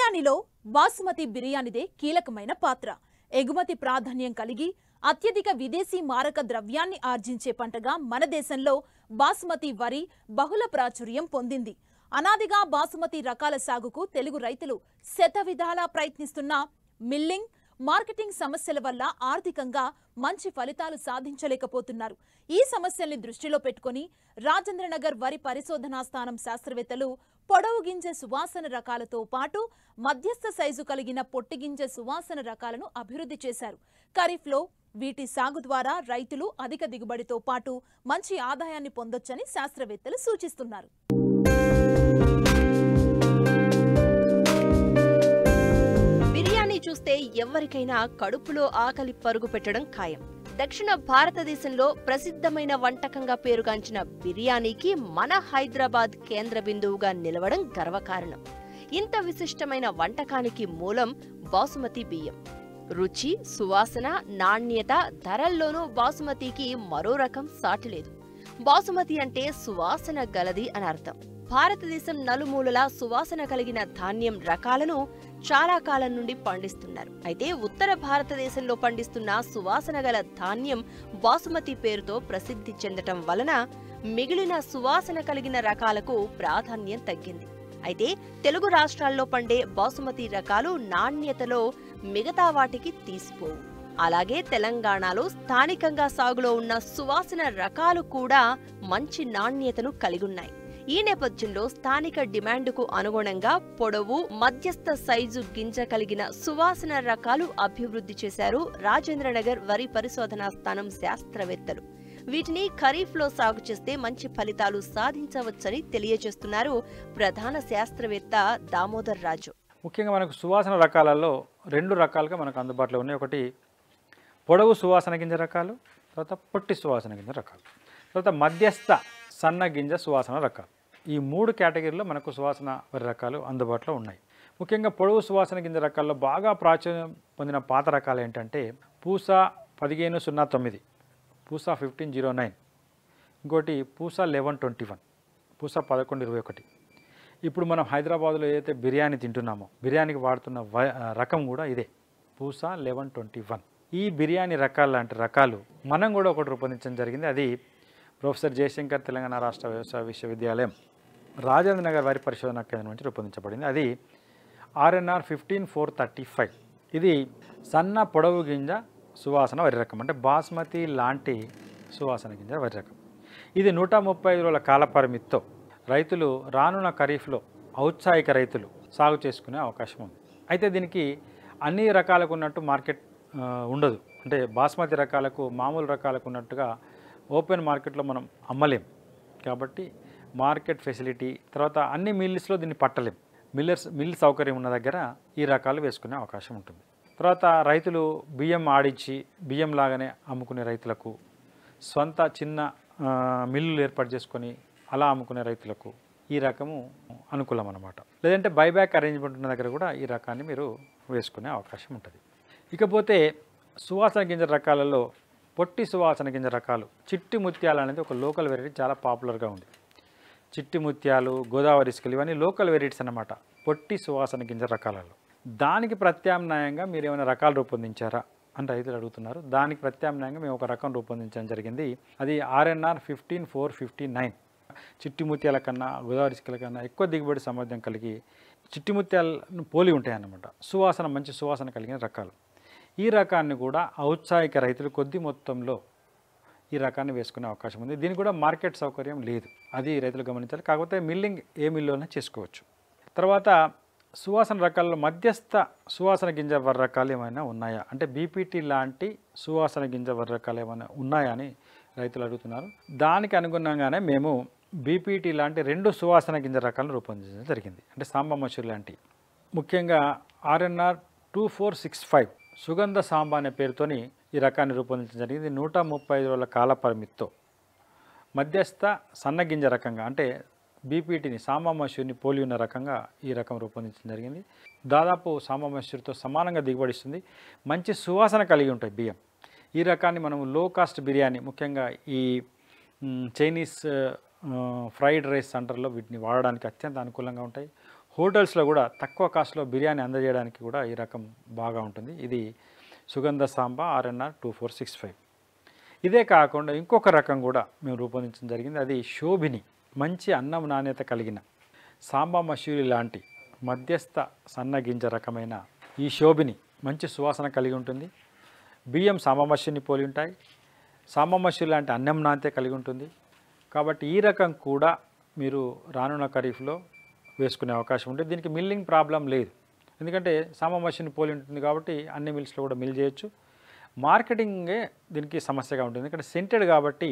బిర్యానీలో బాసుమతి బిర్యానీదే కీలకమైన పాత్ర. ఎగుమతి ప్రాధాన్యం కలిగి అత్యధిక విదేశీ మారక ద్రవ్యాన్ని ఆర్జించే పంటగా మన దేశంలో బాసుమతి వరి బహుళ ప్రాచుర్యం పొందింది. అనాదిగా బాసుమతి రకాల సాగుకు తెలుగు రైతులు శతవిధాలా ప్రయత్నిస్తున్నా మిల్లింగ్, మార్కెటింగ్ సమస్యల వల్ల ఆర్థికంగా మంచి ఫలితాలు సాధించలేకపోతున్నారు. ఈ సమస్యల్ని దృష్టిలో పెట్టుకుని రాజేంద్రనగర్ వరి పరిశోధనా స్థానం శాస్త్రవేత్తలు పొడవు గింజ సువాసన రకాలతో పాటు మధ్యస్థ సైజు కలిగిన పొట్టిగింజ సువాసన రకాలను అభివృద్ధి చేశారు. ఖరీఫ్లో వీటి సాగు ద్వారా రైతులు అధిక దిగుబడితో పాటు మంచి ఆదాయాన్ని పొందొచ్చని శాస్త్రవేత్తలు సూచిస్తున్నారు. చూస్తే ఎవరికైనా కడుపులో ఆకలి పరుగు పెట్టడం ఖాయం. దక్షిణ భారతదేశంలో ప్రసిద్ధమైన వంటకంగా పేరుగాంచిన బిర్యానీకి మన హైదరాబాద్ కేంద్ర బిందువుగా నిలవడం గర్వకారణం. ఇంత విశిష్టమైన వంటకానికి మూలం బాసుమతి బియ్యం. రుచి, సువాసన, నాణ్యత, ధరల్లోనూ బాసుమతికి మరో రకం సాటిలేదు. బాసుమతి అంటే సువాసన గలది అని అర్థం. భారతదేశం నలుమూలలా సువాసన కలిగిన ధాన్యం రకాలను చాలా కాలం నుండి పండిస్తున్నారు. అయితే ఉత్తర భారతదేశంలో పండిస్తున్న సువాసన గల ధాన్యం బాసుమతి పేరుతో ప్రసిద్ధి చెందటం వలన మిగిలిన సువాసన కలిగిన రకాలకు ప్రాధాన్యం తగ్గింది. అయితే తెలుగు రాష్ట్రాల్లో పండే బాసుమతి రకాలు నాణ్యతలో మిగతా వాటికి తీసిపోవు. అలాగే తెలంగాణలో స్థానికంగా సాగులో ఉన్న సువాసన రకాలు కూడా మంచి నాణ్యతను కలిగున్నాయి. ఈ నేపథ్యంలో స్థానిక డిమాండ్కు అనుగుణంగా పొడవు, మధ్యస్థ సైజు గింజ కలిగిన సువాసన రకాలు అభివృద్ధి చేశారు రాజేంద్రనగర్ వరి పరిశోధనా స్థానం శాస్త్రవేత్తలు. వీటిని ఖరీఫ్లో సాగు చేస్తే మంచి ఫలితాలు సాధించవచ్చని తెలియజేస్తున్నారు ప్రధాన శాస్త్రవేత్త దామోదర్ రాజు. ముఖ్యంగా మనకు సువాసన రకాలలో రెండు రకాలుగా మనకు అందుబాటులో ఉన్నాయి. ఒకటి పొడవు సువాసన గింజ రకాలు, తర్వాత పొట్టి సువాసన గింజ రకాలు, తర్వాత మధ్యస్థ సన్న గింజ సువాసన రకాలు. ఈ మూడు కేటగిరీలో మనకు సువాసన వరి రకాలు అందుబాటులో ఉన్నాయి. ముఖ్యంగా పొడవు సువాసన గింజ రకాల్లో బాగా ప్రాచుర్యం పొందిన పాత రకాలు ఏంటంటే పూసా 1509, పూసా 1509, ఇంకోటి పూసా 1121, పూసా 1121. ఇప్పుడు మనం హైదరాబాద్లో ఏదైతే బిర్యానీ తింటున్నామో బిర్యానీకి వాడుతున్న రకం కూడా ఇదే, పూసా 1121. ఈ బిర్యానీ రకాలు లాంటి రకాలు మనం కూడా ఒకటి రూపొందించడం జరిగింది. అది ప్రొఫెసర్ జయశంకర్ తెలంగాణ రాష్ట్ర వ్యవసాయ విశ్వవిద్యాలయం రాజేంద్రనగర్ వారి పరిశోధనా కేంద్రం నుంచి రూపొందించబడింది. అది RNR 15435. ఇది సన్న పొడవు గింజ సువాసన వరి రకం, అంటే బాస్మతి లాంటి సువాసన గింజ వరి రకం. ఇది 135 రోజుల కాల పరిమితితో రైతులు రానున్న ఖరీఫ్లో ఔత్సాహిక రైతులు సాగు చేసుకునే అవకాశం ఉంది. అయితే దీనికి అన్ని రకాలకు ఉన్నట్టు మార్కెట్ ఉండదు. అంటే బాస్మతి రకాలకు మామూలు రకాలకు ఉన్నట్టుగా ఓపెన్ మార్కెట్లో మనం అమ్మలేం. కాబట్టి మార్కెట్ ఫెసిలిటీ, తర్వాత అన్ని మిల్స్లో దీన్ని పట్టలేం. మిల్ సౌకర్యం ఉన్న దగ్గర ఈ రకాలు వేసుకునే అవకాశం ఉంటుంది. తర్వాత రైతులు బియ్యం ఆడించి బియ్యం లాగానే అమ్ముకునే రైతులకు, స్వంత చిన్న మిల్లులు ఏర్పాటు చేసుకొని అలా అమ్ముకునే రైతులకు ఈ రకము అనుకూలం అన్నమాట. లేదంటే బైబ్యాక్ అరేంజ్మెంట్ ఉన్న దగ్గర కూడా ఈ రకాన్ని మీరు వేసుకునే అవకాశం ఉంటుంది. ఇకపోతే సువాసన గింజ రకాలలో పొట్టి సువాసన గింజ రకాలు, చిట్టి ముత్యాలు అనేది ఒక లోకల్ వెరైటీ, చాలా పాపులర్గా ఉంది. చిట్టి ముత్యాలు, గోదావరి ఇసుకలు ఇవన్నీ లోకల్ వెరైటీస్ అన్నమాట పొట్టి సువాసన గింజ రకాలలో. దానికి ప్రత్యామ్నాయంగా మీరు ఏమైనా రకాలు రూపొందించారా అని రైతులు అడుగుతున్నారు. దానికి ప్రత్యామ్నాయంగా మేము ఒక రకం రూపొందించడం జరిగింది. అది RNR 15459. చిట్టి ముత్యాల కన్నా గోదావరి ఇసుకల కన్నా ఎక్కువ దిగుబడి సామర్థ్యం కలిగి చిట్టి ముత్యాలను పోలి ఉంటాయి అన్నమాట. సువాసన, మంచి సువాసన కలిగిన రకాలు. ఈ రకాన్ని కూడా ఔత్సాహిక రైతులు కొద్ది మొత్తంలో ఈ రకాన్ని వేసుకునే అవకాశం ఉంది. దీనికి కూడా మార్కెట్ సౌకర్యం లేదు, అది రైతులు గమనించాలి. కాకపోతే మిల్లింగ్ ఏ మిల్లులోనే చేసుకోవచ్చు. తర్వాత సువాసన రకాల్లో మధ్యస్థ సువాసన గింజ వరి రకాలు ఏమైనా ఉన్నాయా, అంటే BPT లాంటి సువాసన గింజ వరి రకాలు ఏమైనా ఉన్నాయా అని రైతులు అడుగుతున్నారు. దానికి అనుగుణంగానే మేము BPT లాంటి రెండు సువాసన గింజ రకాలను రూపొందించడం జరిగింది. అంటే సాంబా మసూరి లాంటి, ముఖ్యంగా RNR 2465 సుగంధ సాంబా అనే పేరుతోని ఈ రకాన్ని రూపొందించడం జరిగింది. 135 రోజుల కాల పరిమితితో మధ్యస్థ సన్నగింజ రకంగా, అంటే BPTని సాంబా మసూరిని పోలి ఉన్న రకంగా ఈ రకం రూపొందించడం జరిగింది. దాదాపు సాంబా మసూరితో సమానంగా దిగుబడిస్తుంది. మంచి సువాసన కలిగి ఉంటాయి బియ్యం. ఈ రకాన్ని మనం లో కాస్ట్ బిర్యానీ, ముఖ్యంగా ఈ చైనీస్ ఫ్రైడ్ రైస్ సెంటర్లో వీటిని వాడడానికి అత్యంత అనుకూలంగా ఉంటాయి. హోటల్స్లో కూడా తక్కువ కాస్ట్లో బిర్యానీ అందజేయడానికి కూడా ఈ రకం బాగా ఉంటుంది. ఇది సుగంధ సాంబా RNR 2465. ఇదే కాకుండా ఇంకొక రకం కూడా మేము రూపొందించడం జరిగింది. అది శోభిని, మంచి అన్నం నాణ్యత కలిగిన సాంబా మసూరి లాంటి మధ్యస్థ సన్నగింజ రకమైన ఈ శోభిని మంచి సువాసన కలిగి ఉంటుంది. బియ్యం సాంబా మసూరిని పోలి ఉంటాయి. సాంబా మసూరి లాంటి అన్నం నాణ్యత కలిగి ఉంటుంది. కాబట్టి ఈ రకం కూడా మీరు రానున్న ఖరీఫ్లో వేసుకునే అవకాశం ఉంటుంది. దీనికి మిల్లింగ్ ప్రాబ్లం లేదు, ఎందుకంటే సాంబా మసూరిని పోలి ఉంటుంది కాబట్టి అన్ని మిల్స్లో కూడా మిల్ చేయొచ్చు. మార్కెటింగే దీనికి సమస్యగా ఉంటుంది, ఎందుకంటే సెంటెడ్ కాబట్టి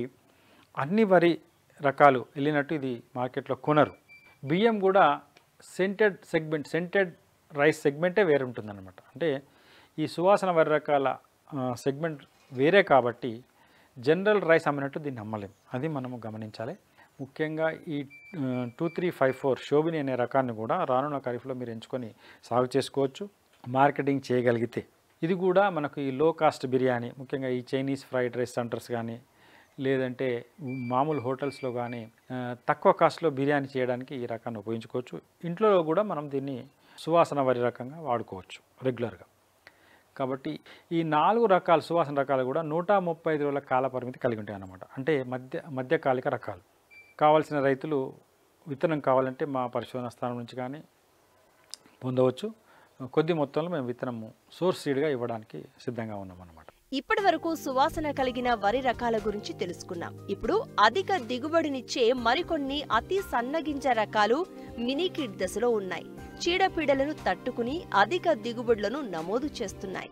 అన్ని వరి రకాలు వెళ్ళినట్టు ఇది మార్కెట్లో కొనరు. బియ్యం కూడా సెంటెడ్ రైస్ సెగ్మెంటే వేరే ఉంటుందన్నమాట. అంటే ఈ సువాసన వరి రకాల సెగ్మెంట్ వేరే కాబట్టి జనరల్ రైస్ అమ్మినట్టు దీన్ని అమ్మలేం, అది మనము గమనించాలి. ముఖ్యంగా ఈ 2354 శోభిని అనే రకాన్ని కూడా రానున్న ఖరీఫ్లో మీరు ఎంచుకొని సాగు చేసుకోవచ్చు మార్కెటింగ్ చేయగలిగితే. ఇది కూడా మనకు ఈ లో కాస్ట్ బిర్యానీ, ముఖ్యంగా ఈ చైనీస్ ఫ్రైడ్ రైస్ సెంటర్స్ కానీ లేదంటే మామూలు హోటల్స్లో కానీ తక్కువ కాస్ట్లో బిర్యానీ చేయడానికి ఈ రకాన్ని ఉపయోగించుకోవచ్చు. ఇంట్లో కూడా మనం దీన్ని సువాసన వరి రకంగా వాడుకోవచ్చు రెగ్యులర్గా. కాబట్టి ఈ 4 రకాల సువాసన రకాలు కూడా 135 రోజుల కాల పరిమితి కలిగి ఉంటాయి అన్నమాట. అంటే మధ్యకాలిక రకాలు. కావాల్సిన రైతులు విత్తనం కావాలంటే మా పరిశోధన స్థానం నుంచి కానీ పొందవచ్చు. కొద్ది మొత్తంలో మేము విత్తనము సోర్స్ సీడ్గా ఇవ్వడానికి సిద్ధంగా ఉన్నామన్నమాట. ఇప్పటి వరకు సువాసన కలిగిన వరి రకాల గురించి తెలుసుకున్నాం. ఇప్పుడు అధిక దిగుబడినిచ్చే మరికొన్ని అతి సన్నగింజ రకాలు మినీకిడ్ దశలో ఉన్నాయి. చీడపీడలను తట్టుకుని అధిక దిగుబడులను నమోదు చేస్తున్నాయి.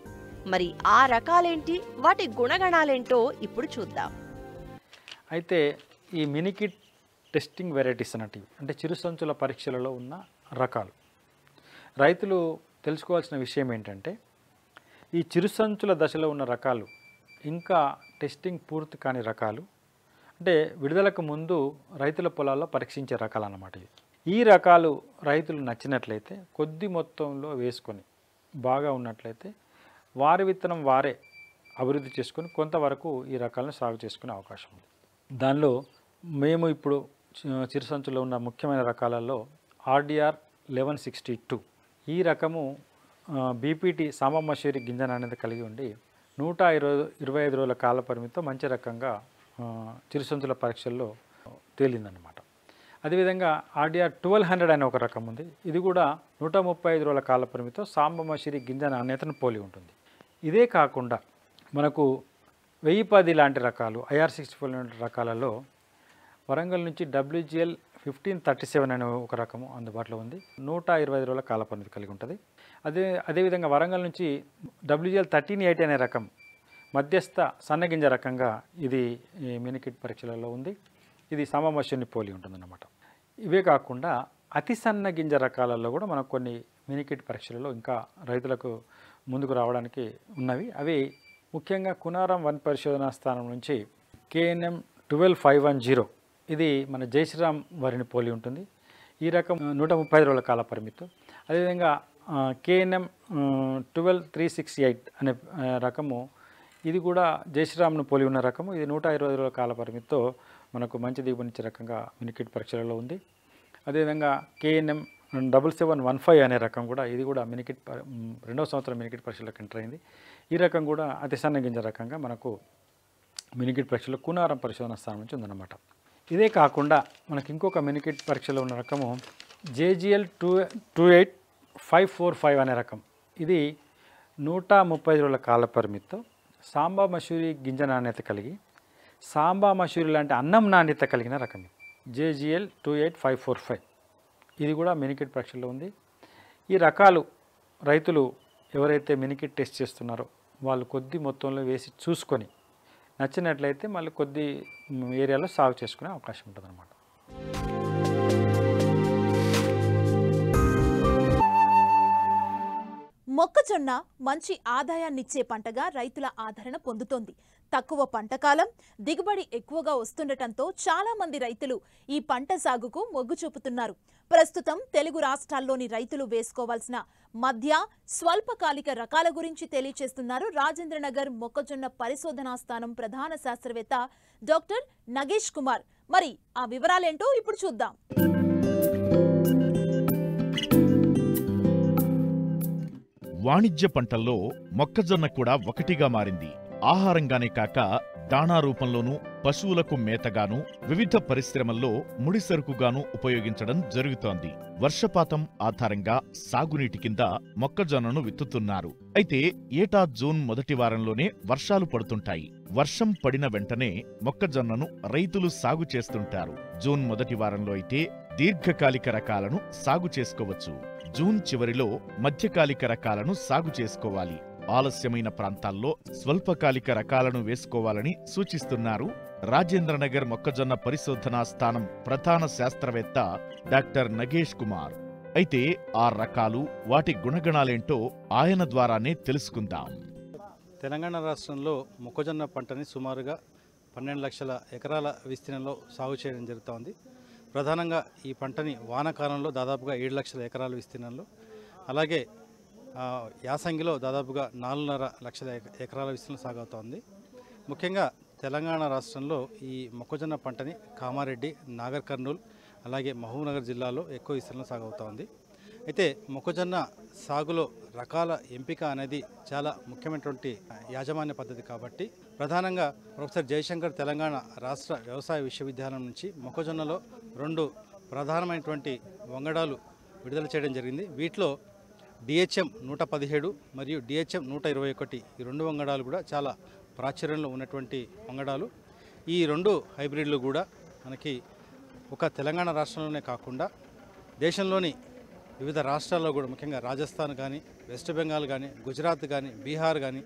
మరి ఆ రకాలేంటి, వాటి గుణగణాలేంటో ఇప్పుడు చూద్దాం. అయితే ఈ మినీకిడ్ టెస్టింగ్ వెరైటీస్ అనేటివి అంటే చిరుసంచుల పరీక్షలలో ఉన్న రకాలు. రైతులు తెలుసుకోవాల్సిన విషయం ఏంటంటే ఈ చిరుసంచుల దశలో ఉన్న రకాలు ఇంకా టెస్టింగ్ పూర్తి కాని రకాలు, అంటే విడుదలకు ముందు రైతుల పొలాల్లో పరీక్షించే రకాలు అన్నమాట. ఈ రకాలు రైతులు నచ్చినట్లయితే కొద్ది మొత్తంలో వేసుకొని బాగా ఉన్నట్లయితే వారి విత్తనం వారే అభివృద్ధి చేసుకొని కొంతవరకు ఈ రకాలను సాగు చేసుకునే అవకాశం ఉంది. దానిలో మేము ఇప్పుడు చిరుసంచులో ఉన్న ముఖ్యమైన రకాలలో RDR 1162 ఈ రకము బీపీటీ సాంబా మసూరి గింజ నాణ్యత కలిగి ఉండి 125 రోజుల కాల పరిమితితో మంచి రకంగా చిరుసంచుల పరీక్షల్లో తేలిందన్నమాట. అదేవిధంగా RDR 1200 అనే ఒక రకం ఉంది. ఇది కూడా 135 రోజుల కాల పరిమితితో సాంబా మసూరి గింజ నాణ్యతను పోలి ఉంటుంది. ఇదే కాకుండా మనకు 1010 లాంటి రకాలు IR64 లాంటి రకాలలో వరంగల్ నుంచి WGL 1537 అనే ఒక రకము అందుబాటులో ఉంది. 125 రోజుల కాల పరిమితి కలిగి ఉంటుంది. అదేవిధంగా వరంగల్ నుంచి WGL 1380 అనే రకం మధ్యస్థ సన్నగింజ రకంగా ఇది మినికిట్ పరీక్షలలో ఉంది. ఇది సాంబా మసూరిని పోలి ఉంటుందన్నమాట. ఇవే కాకుండా అతి సన్న గింజ రకాలలో కూడా మనకు కొన్ని మినికిట్ పరీక్షలలో ఇంకా రైతులకు ముందుకు రావడానికి ఉన్నవి. అవి ముఖ్యంగా కునారం వన్ పరిశోధనా స్థానం నుంచి KNM 12510 ఇది మన జైశ్రీరామ్ వరిని పోలి ఉంటుంది. ఈ రకం 135 రోజుల కాల పరిమితి. అదేవిధంగా KNM 12368 అనే రకము ఇది కూడా జైశ్రీరామ్ను పోలి ఉన్న రకము. ఇది 120 రోజుల కాల పరిమితితో మనకు మంచి దిగుబడినిచ్చే రకంగా మినికిట్ పరీక్షలలో ఉంది. అదేవిధంగా KNM 7715 అనే రకం కూడా ఇది కూడా మినికిట్ 2వ సంవత్సరం మినికిట్ పరీక్షలకు ఎంటర్ అయింది. ఈ రకం కూడా అతి సన్న గింజ రకంగా మనకు మినికిట్ పరీక్షలో కునారం పరిశోధన స్థానం నుంచి ఉందన్నమాట. ఇదే కాకుండా మనకి ఇంకొక మినికిట్ పరీక్షలో ఉన్న రకము JGL 28545 అనే రకం. ఇది 130 రోజుల కాల పరిమితితో సాంబా మసూరి గింజ నాణ్యత కలిగి సాంబా మసూరి లాంటి అన్నం నాణ్యత కలిగిన రకం. JGL 28545 ఇది కూడా మినికిట్ పరీక్షలో ఉంది. ఈ రకాలు రైతులు ఎవరైతే మినికిట్ టెస్ట్ చేస్తున్నారో వాళ్ళు కొద్ది మొత్తంలో వేసి చూసుకొని నచ్చినట్లయితే మళ్ళీ కొద్ది ఏరియాలో సాగు చేసుకునే అవకాశం ఉంటుందన్నమాట. మొక్కజొన్న మంచి ఆదాయాన్నిచ్చే పంటగా రైతుల ఆదరణ పొందుతోంది. తక్కువ పంట కాలం, దిగుబడి ఎక్కువగా వస్తుండటంతో చాలా మంది రైతులు ఈ పంట సాగుకు మొగ్గు చూపుతున్నారు. ప్రస్తుతం తెలుగు రాష్ట్రాల్లోని రైతులు వేసుకోవాల్సిన మధ్య స్వల్పకాలిక రకాల గురించి తెలియజేస్తున్నారు రాజేంద్రనగర్ మొక్కజొన్న పరిశోధనా స్థానం ప్రధాన శాస్త్రవేత్త డాక్టర్ నగేష్ కుమార్. మరి ఆ వివరాలేంటో ఇప్పుడు చూద్దాం. వాణిజ్య పంటల్లో మొక్కజొన్న కూడా ఒకటిగా మారింది. ఆహారంగానే కాక దాణా రూపంలోనూ, పశువులకు మేతగాను, వివిధ పరిశ్రమల్లో ముడిసరుకుగాను ఉపయోగించడం జరుగుతోంది. వర్షపాతం ఆధారంగా సాగునీటి కింద మొక్కజొన్నను విత్తుతున్నారు. అయితే ఏటా జూన్ మొదటి వారంలోనే వర్షాలు పడుతుంటాయి. వర్షం పడిన వెంటనే మొక్కజొన్నను రైతులు సాగు చేస్తుంటారు. జూన్ మొదటి వారంలో అయితే దీర్ఘకాలిక రకాలను సాగు చేసుకోవచ్చు. జూన్ చివరిలో మధ్యకాలిక రకాలను సాగు చేసుకోవాలి. ఆలస్యమైన ప్రాంతాల్లో స్వల్పకాలిక రకాలను వేసుకోవాలని సూచిస్తున్నారు రాజేంద్రనగర్ మొక్కజొన్న పరిశోధనా స్థానం ప్రధాన శాస్త్రవేత్త డాక్టర్ నగేష్ కుమార్. అయితే ఆ రకాలు, వాటి గుణగణాలేంటో ఆయన ద్వారానే తెలుసుకుందాం. తెలంగాణ రాష్ట్రంలో మొక్కజొన్న పంటని సుమారుగా 12 లక్షల ఎకరాల విస్తీర్ణంలో సాగు చేయడం జరుగుతోంది. ప్రధానంగా ఈ పంటని వానాకాలంలో దాదాపుగా 7 లక్షల ఎకరాల విస్తీర్ణంలో, అలాగే యాసంగిలో దాదాపుగా 4.5 లక్షల ఎకరాల విస్తీర్ణం సాగుతోంది. ముఖ్యంగా తెలంగాణ రాష్ట్రంలో ఈ మొక్కజొన్న పంటని కామారెడ్డి, నాగర్ కర్నూల్, అలాగే మహబూబ్నగర్ జిల్లాలో ఎక్కువ విస్తీర్ణం సాగుతోంది. అయితే మొక్కజొన్న సాగులో రకాల ఎంపిక అనేది చాలా ముఖ్యమైనటువంటి యాజమాన్య పద్ధతి కాబట్టి ప్రధానంగా ప్రొఫెసర్ జయశంకర్ తెలంగాణ రాష్ట్ర వ్యవసాయ విశ్వవిద్యాలయం నుంచి మొక్కజొన్నలో 2 ప్రధానమైనటువంటి వంగడాలు విడుదల చేయడం జరిగింది. వీటిలో DHM 117 మరియు DHM 121 ఈ 2 వంగడాలు కూడా చాలా ప్రాచుర్యంలో ఉన్నటువంటి వంగడాలు. ఈ 2 హైబ్రిడ్లు కూడా మనకి ఒక తెలంగాణ రాష్ట్రంలోనే కాకుండా దేశంలోని వివిధ రాష్ట్రాల్లో కూడా, ముఖ్యంగా రాజస్థాన్ కానీ, వెస్ట్ బెంగాల్ కానీ, గుజరాత్ కానీ, బీహార్ కానీ,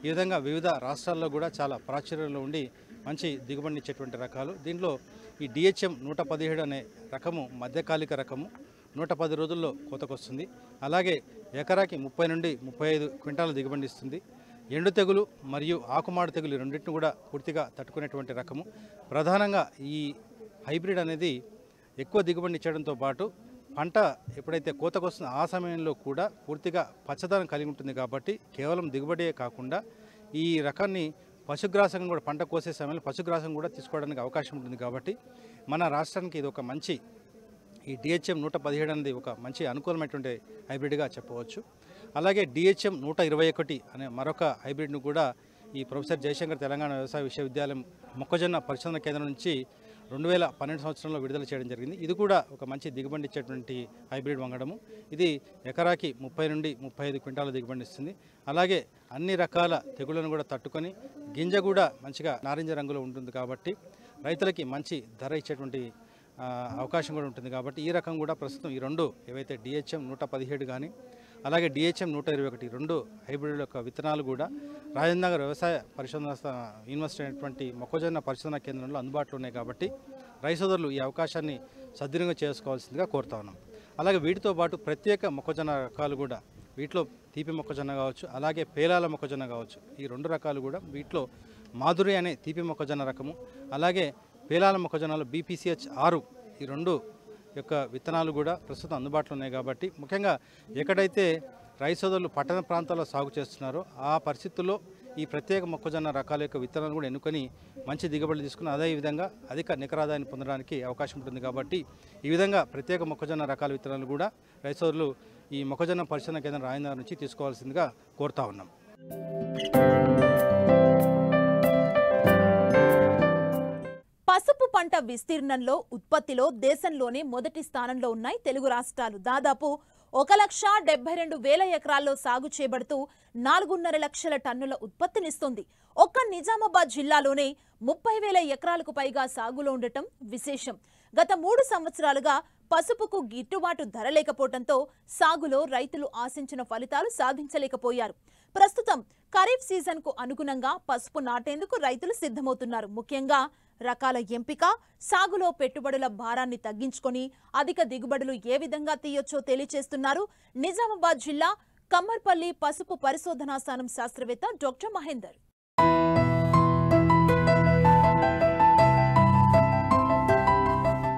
ఈ విధంగా వివిధ రాష్ట్రాల్లో కూడా చాలా ప్రాచుర్యంలో ఉండి మంచి దిగుబడినిచ్చేటువంటి రకాలు. దీంట్లో ఈ DHM 117 అనే రకము మధ్యకాలిక రకము, 110 రోజుల్లో కోతకొస్తుంది. అలాగే ఎకరాకి 30 నుండి 35 క్వింటాల దిగుబడి ఇస్తుంది. ఎండు తెగులు మరియు ఆకుమాడు తెగులు రెండింటిని కూడా పూర్తిగా తట్టుకునేటువంటి రకము. ప్రధానంగా ఈ హైబ్రిడ్ అనేది ఎక్కువ దిగుబడిని ఇచ్చడంతో పాటు పంట ఎప్పుడైతే కోతకొస్తుందో ఆ సమయంలో కూడా పూర్తిగా పచ్చదనం కలిగి ఉంటుంది. కాబట్టి కేవలం దిగుబడే కాకుండా ఈ రకాన్ని పశుగ్రాసం కూడా, పంట కోసే సమయంలో పశుగ్రాసం కూడా తీసుకోవడానికి అవకాశం ఉంటుంది. కాబట్టి మన రాష్ట్రానికి ఇది ఒక మంచి, ఈ DHM 117 అనేది ఒక మంచి అనుకూలమైనటువంటి హైబ్రిడ్గా చెప్పవచ్చు. అలాగే DHM 121 అనే మరొక హైబ్రిడ్ను కూడా ఈ ప్రొఫెసర్ జయశంకర్ తెలంగాణ వ్యవసాయ విశ్వవిద్యాలయం మొక్కజొన్న పరిశోధన కేంద్రం నుంచి 2012 సంవత్సరంలో విడుదల చేయడం జరిగింది. ఇది కూడా ఒక మంచి దిగుబడి ఇచ్చేటువంటి హైబ్రిడ్ వంగడము. ఇది ఎకరాకి 30 నుండి 35 క్వింటాల దిగుబడి ఇస్తుంది. అలాగే అన్ని రకాల తెగుళ్లను కూడా తట్టుకొని గింజ కూడా మంచిగా నారింజ రంగులో ఉంటుంది. కాబట్టి రైతులకి మంచి ధర ఇచ్చేటువంటి అవకాశం కూడా ఉంటుంది. కాబట్టి ఈ రకం కూడా ప్రస్తుతం ఈ 2 ఏవైతే DHM 117 కానీ, అలాగే DHM 121 2 హైబ్రిడ్ యొక్క విత్తనాలు కూడా రాజేంద్రనగర్ వ్యవసాయ పరిశోధన యూనివర్సిటీ అయినటువంటి మొక్కజొన్న పరిశోధన కేంద్రంలో అందుబాటులో ఉన్నాయి. కాబట్టి రైతు సోదరులు ఈ అవకాశాన్ని సద్వినియోగం చేసుకోవాల్సిందిగా కోరుతా ఉన్నాం. అలాగే వీటితో పాటు ప్రత్యేక మొక్కజొన్న రకాలు కూడా, వీటిలో తీపి మొక్కజొన్న కావచ్చు, అలాగే పేలాల మొక్కజొన్న కావచ్చు, ఈ 2 రకాలు కూడా, వీటిలో మాధురి అనే తీపి మొక్కజొన్న రకము, అలాగే పేలాల మొక్కజొన్నలో BPCH 6 ఈ 2 యొక్క విత్తనాలు కూడా ప్రస్తుతం అందుబాటులో ఉన్నాయి. కాబట్టి ముఖ్యంగా ఎక్కడైతే రైతు సోదరులు పట్టణ ప్రాంతాల్లో సాగు చేస్తున్నారో ఆ పరిస్థితుల్లో ఈ ప్రత్యేక మొక్కజొన్న రకాల యొక్క విత్తనాలు కూడా ఎన్నుకొని మంచి దిగుబడులు తీసుకుని అదేవిధంగా అధిక నికరాదాయాన్ని పొందడానికి అవకాశం ఉంటుంది. కాబట్టి ఈ విధంగా ప్రత్యేక మొక్కజొన్న రకాల విత్తనాలు కూడా రైతు సోదరులు ఈ మొక్కజొన్న పరిశోధన కేంద్రం రాజేంద్ర నుంచి తీసుకోవాల్సిందిగా కోరుతా ఉన్నాం. పసుపు పంట విస్తీర్ణంలో, ఉత్పత్తిలో దేశంలోనే మొదటి స్థానంలో ఉన్నాయి తెలుగు రాష్ట్రాలు. దాదాపు 1,72,000 ఎకరాల్లో సాగు చేయబడుతూ 4.5 లక్షల టన్నుల ఉత్పత్తినిస్తుంది. ఒక్క నిజామాబాద్ జిల్లాలోనే 30,000 ఎకరాలకు పైగా సాగులో ఉండటం విశేషం. గత 3 సంవత్సరాలుగా పసుపుకు గిట్టుబాటు ధర లేకపోవడంతో సాగులో రైతులు ఆశించిన ఫలితాలు సాధించలేకపోయారు. ప్రస్తుతం ఖరీఫ్ సీజన్కు అనుగుణంగా పసుపు నాటేందుకు రైతులు సిద్ధమవుతున్నారు. ముఖ్యంగా రకాల ఎంపిక, సాగులో పెట్టుబడుల భారాన్ని తగ్గించుకొని అధిక దిగుబడులు ఏ విధంగా తీయొచ్చో తెలియజేస్తున్నారు నిజామాబాద్ జిల్లా కమ్మర్పల్లి పసుపు పరిశోధనా స్థానం శాస్త్రవేత్త డాక్టర్ మహేందర్.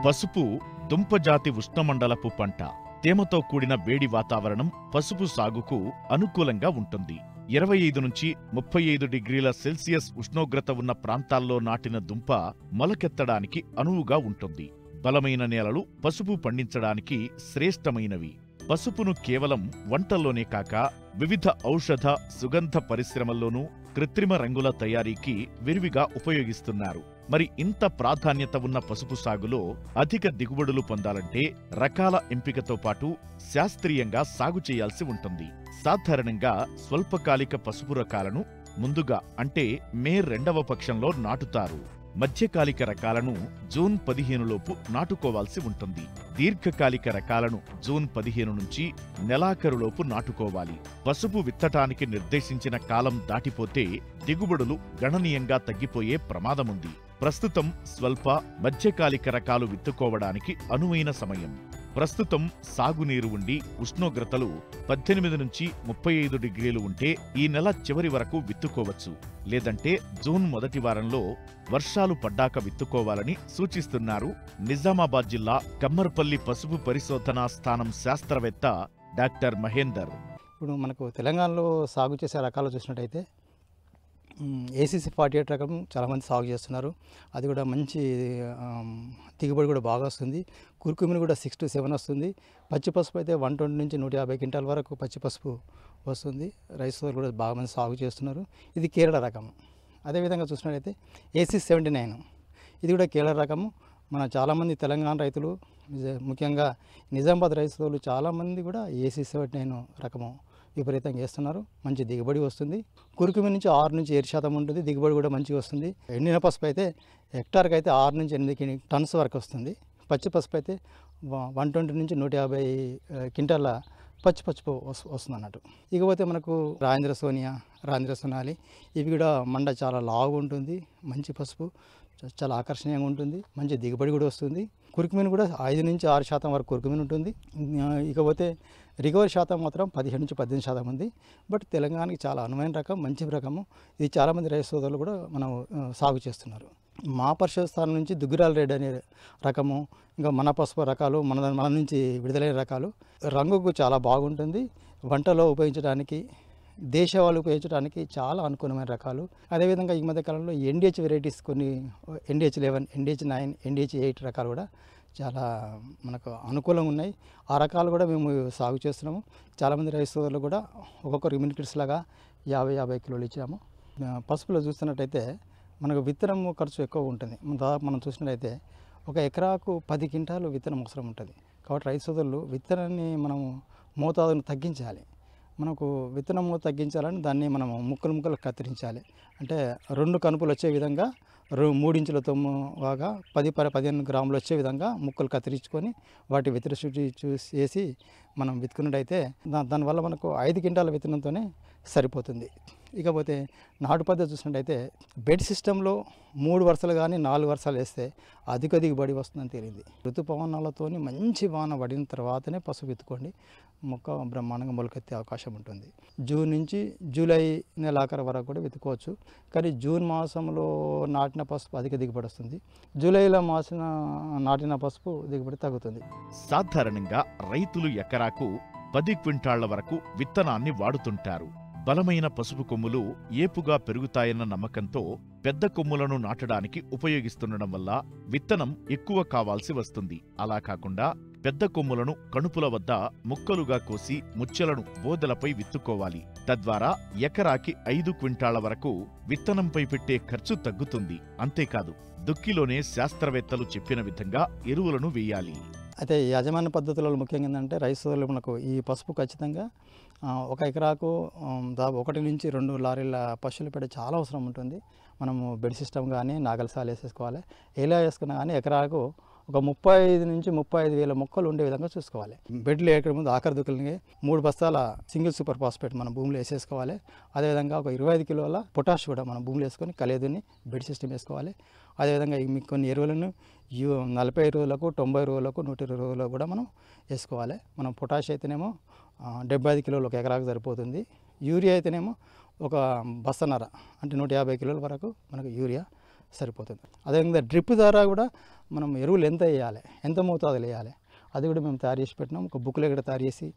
పసుపు దుంపజాతి ఉష్ణమండలపు పంట. తేమతో కూడిన వేడి వాతావరణం పసుపు సాగుకు అనుకూలంగా ఉంటుంది. 25 నుంచి 35 డిగ్రీల సెల్సియస్ ఉష్ణోగ్రత ఉన్న ప్రాంతాల్లో నాటిన దుంప మొలకెత్తడానికి అనువుగా ఉంటుంది. బలమైన నేలలు పసుపు పండించడానికి శ్రేష్టమైనవి. పసుపును కేవలం వంటల్లోనే కాక వివిధ ఔషధ, సుగంధ పరిశ్రమల్లోనూ కృత్రిమ రంగుల తయారీకి విరివిగా ఉపయోగిస్తున్నారు. మరి ఇంత ప్రాధాన్యత ఉన్న పసుపు సాగులో అధిక దిగుబడులు పొందాలంటే రకాల ఎంపికతో పాటు శాస్త్రీయంగా సాగు చేయాల్సి ఉంటుంది. సాధారణంగా స్వల్పకాలిక పసుపు రకాలను ముందుగా అంటే మే 2వ పక్షంలో నాటుతారు. మధ్యకాలిక రకాలను జూన్ 15 లోపు నాటుకోవాల్సి ఉంటుంది. దీర్ఘకాలిక రకాలను జూన్ 15 నుంచి నెలాఖరులోపు నాటుకోవాలి. పసుపు విత్తటానికి నిర్దేశించిన కాలం దాటిపోతే దిగుబడులు గణనీయంగా తగ్గిపోయే ప్రమాదముంది. ప్రస్తుతం స్వల్ప, మధ్యకాలిక రకాలు విత్తుకోవడానికి అనువైన సమయం. ప్రస్తుతం సాగునీరు ఉండి ఉష్ణోగ్రతలు 18 నుంచి 35 డిగ్రీలు ఉంటే ఈ నెల చివరి వరకు విత్తుకోవచ్చు. లేదంటే జూన్ మొదటి వారంలో వర్షాలు పడ్డాక విత్తుకోవాలని సూచిస్తున్నారు నిజామాబాద్ జిల్లా కమ్మర్పల్లి పసుపు పరిశోధనా స్థానం శాస్త్రవేత్త డాక్టర్ మహేందర్. ఇప్పుడు మనకు తెలంగాణలో సాగు చేసే రకాలు చూసినట్టయితే ACC 48 రకం చాలామంది సాగు చేస్తున్నారు. అది కూడా మంచి దిగుబడి కూడా బాగా వస్తుంది. కురుకుమిని కూడా 6 to 7 వస్తుంది. పచ్చి పసుపు అయితే 120 నుంచి 150 క్వింటాల వరకు పచ్చి పసుపు వస్తుంది. రైస్ కూడా బాగా మంది సాగు చేస్తున్నారు. ఇది కేరళ రకం. అదేవిధంగా చూసినట్టయితే ACC 79 ఇది కూడా కేరళ రకము. మన చాలామంది తెలంగాణ రైతులు ముఖ్యంగా నిజామాబాద్ రైతులు చాలామంది కూడా ACC 79 రకము విపరీతంగా వేస్తున్నారు. మంచి దిగుబడి వస్తుంది. కురుకుమి నుంచి 6 నుంచి 7% ఉంటుంది. దిగుబడి కూడా మంచిగా వస్తుంది. ఎండిన పసుపు అయితే హెక్టార్కి అయితే 6 నుంచి 8 టన్స్ వరకు వస్తుంది. పచ్చి పసుపు అయితే 120 నుంచి 150 క్వింటాల పచ్చి పసుపు వస్తుంది అన్నట్టు. ఇకపోతే మనకు రాజేంద్ర సోనియా, రాజేంద్ర సోనాలి ఇవి కూడా మండ చాలా లావుగా ఉంటుంది. మంచి పసుపు చాలా ఆకర్షణీయంగా ఉంటుంది. మంచి దిగుబడి కూడా వస్తుంది. కురుకుమిని కూడా 5 నుంచి 6% వరకు కురుకుమిని ఉంటుంది. ఇకపోతే రికవరీ శాతం మాత్రం 15 నుంచి 18% ఉంది. బట్ తెలంగాణకి చాలా అనువైన రకం, మంచి రకము. ఇది చాలామంది రైతు సోదరులు కూడా మనం సాగు చేస్తున్నారు. మా పరిశోధన స్థానం నుంచి దుగ్గిరాల రెడ్డి అనే రకము, ఇంకా మన పసుపు రకాలు మన నుంచి విడుదలైన రకాలు రంగుకు చాలా బాగుంటుంది. వంటలో ఉపయోగించడానికి, దేశవాళీ ఉపయోగించడానికి చాలా అనుకూలమైన రకాలు. అదేవిధంగా ఈ మధ్య కాలంలో NDH వెరైటీస్ కొన్ని NDH 11, NDH 9, NDH 8 రకాలు కూడా చాలా మనకు అనుకూలంగా ఉన్నాయి. ఆ రకాలు కూడా మేము సాగు చేస్తున్నాము. చాలామంది రైతు సోదరులు కూడా ఒక్కొక్కరు ఇమ్యూనిటీస్ లాగా 50 కిలోలు ఇచ్చాము. పసుపులో చూస్తున్నట్టయితే మనకు విత్తనం ఖర్చు ఎక్కువ ఉంటుంది. మనం చూసినట్టయితే ఒక ఎకరాకు 10 క్వింటాలు విత్తనం అవసరం ఉంటుంది. కాబట్టి రైతు సోదరులు విత్తనాన్ని మనము మోతాదును తగ్గించాలి. మనకు విత్తనము తగ్గించాలని దాన్ని మనము ముక్కలు కత్తిరించాలి. అంటే 2 కనుపులు వచ్చే విధంగా 3 ఇంచుల తొమ్ముగా 10-15 గ్రాములు వచ్చే విధంగా ముక్కలు కత్తిరించుకొని వాటి విత్తన శుద్ధి చేసి మనం విత్తుకున్నట్టయితే దానివల్ల మనకు 5 క్వింటాల విత్తనంతోనే సరిపోతుంది. ఇకపోతే నాటు పద్ధతి చూసినట్టయితే బెడ్ సిస్టంలో 3 వరుసలు కానీ 4 వరుసలు వేస్తే అధిక దిగుబడి వస్తుందని తేలింది. ఋతుపవనాలతో మంచి వాన పడిన తర్వాతనే పసుపు విత్తుకోండి. మొక్క బ్రహ్మాండంగా మొలకెత్తే అవకాశం ఉంటుంది. జూన్ నుంచి జూలై నెలాఖరు వరకు కూడా విత్తుకోవచ్చు. కానీ జూన్ మాసంలో నాటిన పసుపు అధిక దిగుబడి వస్తుంది. జూలైలో నాటిన పసుపు దిగుబడి తగ్గుతుంది. సాధారణంగా రైతులు ఎకరాకు 10 క్వింటాళ్ల వరకు విత్తనాన్ని వాడుతుంటారు. బలమైన పసుపు కొమ్ములు ఏపుగా పెరుగుతాయన్న నమ్మకంతో పెద్ద కొమ్ములను నాటడానికి ఉపయోగిస్తుండడం వల్ల విత్తనం ఎక్కువ కావాల్సి వస్తుంది. అలా కాకుండా పెద్ద కొమ్ములను కణుపుల వద్ద ముక్కలుగా కోసి ముచ్చెలను బోదెలపై విత్తుకోవాలి. తద్వారా ఎకరాకి 5 క్వింటాళ్ల వరకు విత్తనంపై పెట్టే ఖర్చు తగ్గుతుంది. అంతేకాదు దుక్కిలోనే శాస్త్రవేత్తలు చెప్పిన విధంగా ఎరువులను వేయాలి. అయితే యాజమాన్య పద్ధతులలో ముఖ్యంగా ఏంటంటే రైతు సోదరులు మనకు ఈ పసుపు ఖచ్చితంగా ఒక ఎకరాకు 1 నుంచి 2 లారీల పశువుల పేడ చాలా అవసరం ఉంటుంది. మనము బెడ్ సిస్టమ్ కానీ నాగలసాలు వేసేసుకోవాలి. ఎలా వేసుకున్నా కానీ ఎకరాకు ఒక 35 నుంచి 35 వేల మొక్కలు ఉండే విధంగా చూసుకోవాలి. బెడ్లు వేయక ముందు ఆఖరి దుక్కులకి 3 బస్తాల సింగిల్ సూపర్ ఫాస్ఫేట్ మనం భూమిలో వేసేసుకోవాలి. అదేవిధంగా ఒక 25 కిలోల పొటాష్ కూడా మనం భూమిలో వేసుకొని కలియదుని బెడ్ సిస్టమ్ వేసుకోవాలి. అదేవిధంగా మీకు కొన్ని ఎరువులను 40 రోజులకు, 90 రోజులకు, 120 రోజులకు కూడా మనం వేసుకోవాలి. మనం పొటాష్ అయితేనేమో 75 కిలోలు ఒక ఎకరాకు సరిపోతుంది. యూరియా అయితేనేమో ఒక బస్తన్నర అంటే 150 కిలోల వరకు మనకు యూరియా సరిపోతుంది. అదేవిధంగా డ్రిప్ ద్వారా కూడా మనం ఎరువులు ఎంత వేయాలి, ఎంత మోతాదులు వేయాలి అది కూడా మేము తయారు చేసి పెట్టినాము. ఒక బుక్లో కూడా తయారు చేసి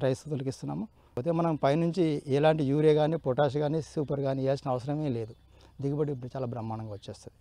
రైతులకు ఇస్తున్నాము. అయితే మనం పైనుంచి ఎలాంటి యూరియా కానీ, పొటాష్ కానీ, సూపర్ కానీ వేయాల్సిన అవసరమే లేదు. దిగుబడి చాలా బ్రహ్మాండంగా వచ్చేస్తుంది.